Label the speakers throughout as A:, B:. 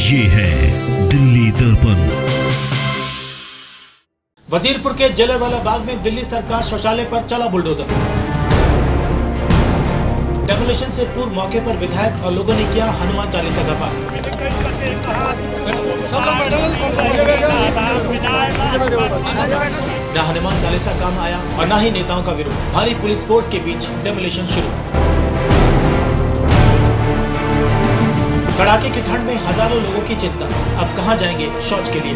A: ये है दिल्ली दर्पण।
B: वजीरपुर के जलियांवाला बाग में दिल्ली सरकार शौचालय पर चला बुलडोजर। डेमोलिशन से पूर्व मौके पर विधायक और लोगों ने किया हनुमान चालीसा का पाठ। न हनुमान चालीसा काम आया और न ही नेताओं का विरोध। भारी पुलिस फोर्स के बीच डेमोलिशन शुरू। कड़ाके की ठंड में हजारों लोगों की चिंता, अब कहां जाएंगे शौच के लिए।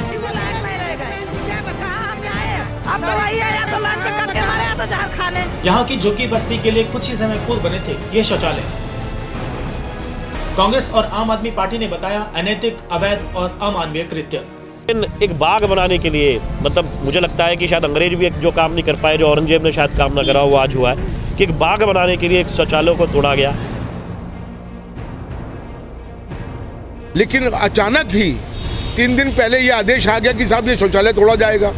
B: यहाँ की झुग्गी बस्ती के लिए कुछ ही समय पूर्व बने थे ये शौचालय। कांग्रेस और आम आदमी पार्टी ने बताया अनैतिक, अवैध और अमानवीय कृत्य।
C: एक बाग बनाने के लिए, मतलब मुझे लगता है कि शायद अंग्रेज भी जो काम नहीं कर पाए, जो औरंगजेब ने शायद काम ना करा वो आज हुआ है कि एक बाग बनाने के लिए एक शौचालय को तोड़ा गया।
D: लेकिन अचानक ही 3 दिन पहले ये आदेश आ गया कि साहब ये शौचालय तोड़ा जाएगा।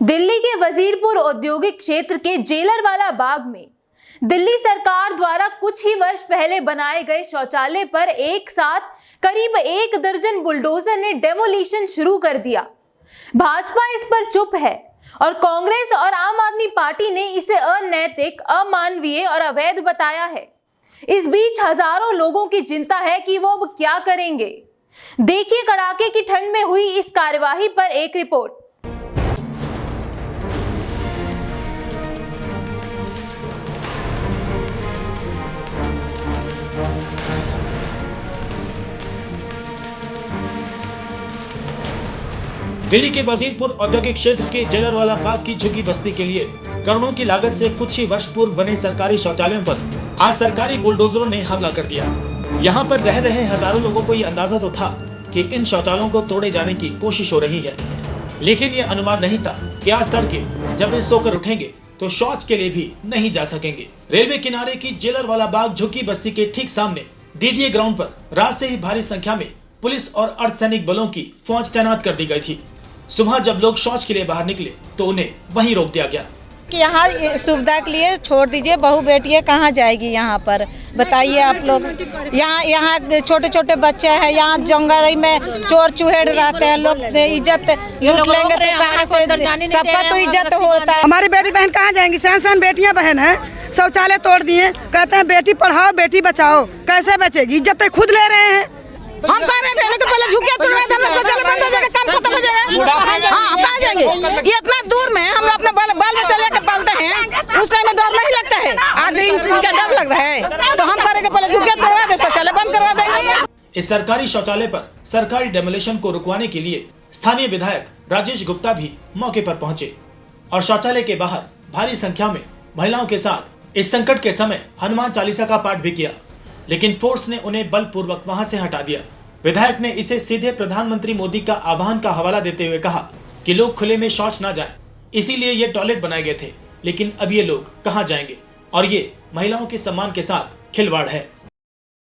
E: दिल्ली के वजीरपुर औद्योगिक क्षेत्र के जेलरवाला बाग में दिल्ली सरकार द्वारा कुछ ही वर्ष पहले बनाए गए शौचालय पर एक साथ करीब 1 दर्जन बुलडोजर ने डेमोलिशन शुरू कर दिया। भाजपा इस पर चुप है और कांग्रेस और आम आदमी पार्टी ने इसे अनैतिक, अमानवीय और अवैध बताया है। इस बीच हजारों लोगों की चिंता है कि वो अब क्या करेंगे। देखिए कड़ाके की ठंड में हुई इस कार्यवाही पर एक रिपोर्ट।
B: दिल्ली के वजीरपुर औद्योगिक क्षेत्र के जलियांवाला बाग की झुग्गी बस्ती के लिए करोड़ों की लागत से कुछ ही वर्ष पूर्व बने सरकारी शौचालयों पर आज सरकारी बुलडोजरों ने हमला कर दिया। यहाँ पर रह रहे हजारों लोगों को ये अंदाजा तो था कि इन शौचालयों को तोड़े जाने की कोशिश हो रही है, लेकिन ये अनुमान नहीं था कि आज तड़के जब वे सोकर उठेंगे तो शौच के लिए भी नहीं जा सकेंगे। रेलवे किनारे की जलियांवाला बाग झुग्गी बस्ती के ठीक सामने डीडीए ग्राउंड पर रात से ही भारी संख्या में पुलिस और अर्धसैनिक बलों की फौज तैनात कर दी गई थी। सुबह जब लोग शौच के लिए बाहर निकले तो उन्हें वहीं रोक दिया गया
F: कि यहाँ सुविधा के लिए छोड़ दीजिए, बहू बेटियाँ कहाँ जाएगी यहाँ पर, बताइए आप लोग। यहाँ छोटे छोटे बच्चे हैं, यहाँ जंगल में चोर चुहेड़ रहते हैं, लोग इज्जत लूट लेंगे तो कहाँ से, सबका तो इज्जत होता है।
G: हमारी बेटी बहन कहाँ जाएंगी? सैन बेटियाँ बहन हैं, शौचालय तोड़ दिए, कहते हैं बेटी पढ़ाओ बेटी बचाओ, कैसे बचेगी? इज्जत तो खुद ले रहे हैं।
F: हम कह रहे हैं पहले झुके तुड़वाए थे, शौचालय बंद हो जाएगा, काम खत्म हो जाएगा। हाँ, हम कहाँ जाएंगे? ये इतना दूर में हम अपने बाल बच्चा लेकर पालते हैं, उस टाइम में डर नहीं लगता है। आज इनका डर लग रहा है तो हम करेंगे पहले झुके तुड़वा दे, शौचालय बंद करवा देंगे।
B: इस सरकारी शौचालय पर सरकारी डेमोलिशन को रुकवाने के लिए स्थानीय विधायक राजेश गुप्ता भी मौके पर पहुंचे और शौचालय के बाहर भारी संख्या में महिलाओं के साथ इस संकट के समय हनुमान चालीसा का पाठ भी किया, लेकिन फोर्स ने उन्हें बलपूर्वक वहां से हटा दिया। विधायक ने इसे सीधे प्रधानमंत्री मोदी का आह्वान का हवाला देते हुए कहा कि लोग खुले में शौच ना जाएं, इसीलिए ये टॉयलेट बनाए गए थे, लेकिन अब ये लोग कहां जाएंगे और ये महिलाओं के सम्मान के साथ खिलवाड़ है।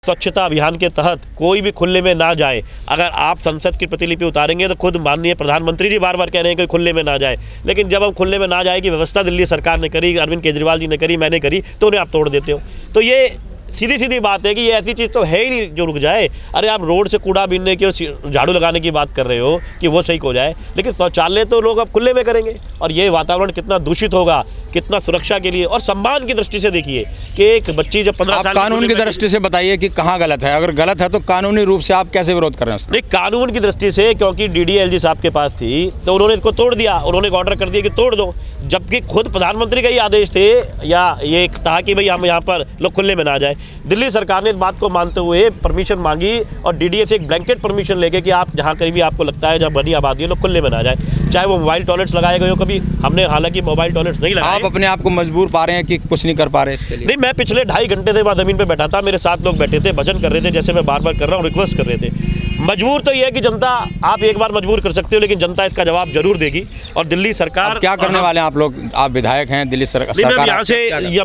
C: स्वच्छता अभियान के तहत कोई भी खुले में ना जाए। अगर आप संसद की प्रतिलिपि उतारेंगे तो खुद माननीय प्रधानमंत्री जी बार बार कह रहे हैं कि खुले में ना जाए, लेकिन जब हम खुले में ना जाए की व्यवस्था दिल्ली सरकार ने करी, अरविंद केजरीवाल जी ने करी, मैंने करी, तो उन्हें आप तोड़ देते हो। तो ये सीधी सीधी बात है कि ये ऐसी चीज़ तो है ही नहीं जो रुक जाए। अरे आप रोड से कूड़ा बीनने की और झाड़ू लगाने की बात कर रहे हो कि वो सही हो जाए, लेकिन शौचालय तो लोग अब खुले में करेंगे और ये वातावरण कितना दूषित होगा, कितना सुरक्षा के लिए और सम्मान की दृष्टि से देखिए कि एक बच्ची जब 15 साल,
H: कानून की दृष्टि से बताइए कि कहाँ गलत है। अगर गलत है तो कानूनी रूप से आप कैसे विरोध कर रहे हैं?
C: नहीं, कानून की दृष्टि से क्योंकि डीडीएलजी साहब के पास थी तो उन्होंने इसको तोड़ दिया, उन्होंने ऑर्डर कर दिया कि तोड़ दो, जबकि खुद प्रधानमंत्री का ही आदेश थे या ये कहा कि भाई हम यहाँ पर लोग खुले में ना जाए। दिल्ली सरकार ने इस बात को मानते हुए परमिशन मांगी और डीडीए से एक ब्लैंकेट परमिशन लेके कि आप जहाँ कहीं भी आपको लगता है जहाँ बनी आबादी है लोग खुले में ना जाए, चाहे वो मोबाइल टॉयलेट्स लगाए गए हो। कभी हमने हालांकि मोबाइल टॉयलेट्स नहीं लगाए।
H: आप अपने आप को मजबूर पा रहे हैं कि कुछ नहीं कर पा रहे इसके लिए?
C: नहीं, मैं पिछले 2.5 घंटे से बाद जमीन पे बैठा था, मेरे साथ लोग बैठे थे, भजन कर रहे थे, जैसे मैं बार बार कर रहा हूँ, रिक्वेस्ट कर रहे थे। मजबूर तो ये है कि जनता, आप एक बार मजबूर कर सकते हो लेकिन जनता इसका जवाब जरूर देगी। और दिल्ली सरकार
H: क्या करने वाले हैं आप लोग? आप विधायक हैं, दिल्ली सरकार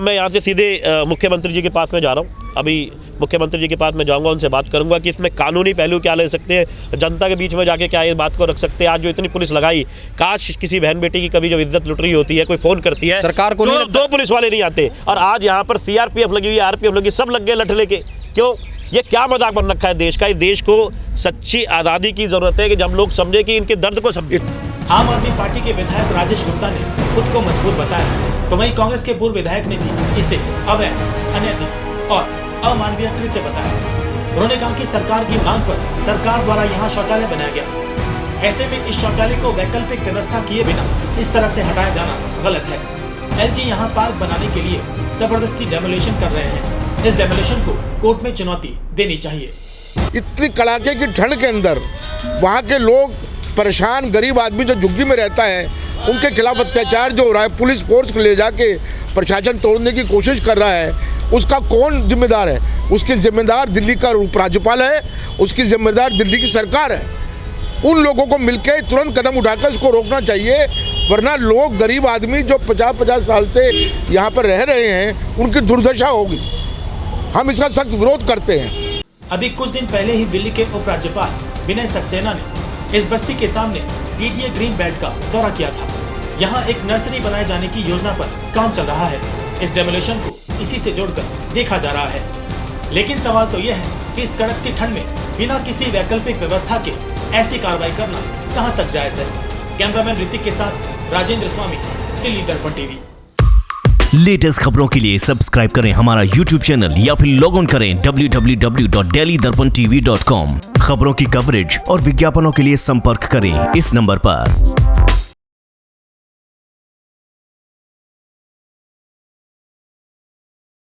C: मैं यहाँ से सीधे मुख्यमंत्री जी के पास में जा रहा हूँ। अभी मुख्यमंत्री जी के पास में जाऊंगा, उनसे बात करूंगा कि इसमें कानूनी पहलू क्या ले सकते हैं, जनता के बीच में जाके क्या ये बात को रख सकते हैं। आज जो इतनी पुलिस लगाई, काश किसी बहन बेटी की कभी जब इज्जत लुट रही होती है, कोई फोन करती है
H: सरकार को,
C: तो 2 पुलिस वाले नहीं आते, और आज यहाँ पर सीआरपीएफ लगी हुई है, आरपीएफ लगी, सब लग गए लठ लेके। क्यों? ये क्या मजाक बन रखा है देश का? इस देश को सच्ची आज़ादी की ज़रूरत है कि जब लोग समझे कि इनके दर्द को समझे।
B: आम आदमी पार्टी के विधायक राजेश गुप्ता ने खुद को मजबूर बताया, तो वहीं कांग्रेस के पूर्व विधायक ने भी इसे अवैध, अनैतिक और अमानवीय कृत्य बताया। उन्होंने कहा कि सरकार की मांग पर सरकार द्वारा यहाँ शौचालय बनाया गया। ऐसे में इस शौचालय को वैकल्पिक व्यवस्था किए बिना इस तरह से हटाया जाना गलत है। एलजी यहाँ पार्क बनाने के लिए जबरदस्ती डेमोलिशन कर रहे हैं। इस डेमोलिशन को कोर्ट में चुनौती देनी चाहिए।
D: इतनी कड़ाके की ठंड के अंदर वहाँ के लोग परेशान, गरीब आदमी जो झुग्गी में रहता है, उनके खिलाफ अत्याचार जो हो रहा है, पुलिस फोर्स को ले जाके प्रशासन तोड़ने की कोशिश कर रहा है, उसका कौन जिम्मेदार है? उसकी जिम्मेदार दिल्ली का उपराज्यपाल है, उसकी जिम्मेदार दिल्ली की सरकार है। उन लोगों को मिलकर तुरंत कदम उठाकर इसको रोकना चाहिए, वरना लोग, गरीब आदमी जो 50-50 साल से यहाँ पर रह रहे हैं, उनकी दुर्दशा होगी। हम इसका सख्त विरोध करते हैं।
B: अभी कुछ दिन पहले ही दिल्ली के उपराज्यपाल विनय सक्सेना ने इस बस्ती के सामने डीडीए ग्रीन बेल्ट का दौरा किया था। यहाँ एक नर्सरी बनाए जाने की योजना पर काम चल रहा है। इस डेमोलिशन को इसी से जोड़कर देखा जा रहा है। लेकिन सवाल तो यह है कि इस कड़कती ठंड में बिना किसी वैकल्पिक व्यवस्था के ऐसी कार्रवाई करना कहां तक जायज है। कैमरामैन ऋतिक के साथ राजेंद्र स्वामी, दिल्ली दर्पण टीवी।
A: लेटेस्ट खबरों के लिए सब्सक्राइब करें हमारा YouTube चैनल या फिर लॉग ऑन करें www.delhidarpantv.com। खबरों की कवरेज और विज्ञापनों के लिए संपर्क करें इस नंबर पर।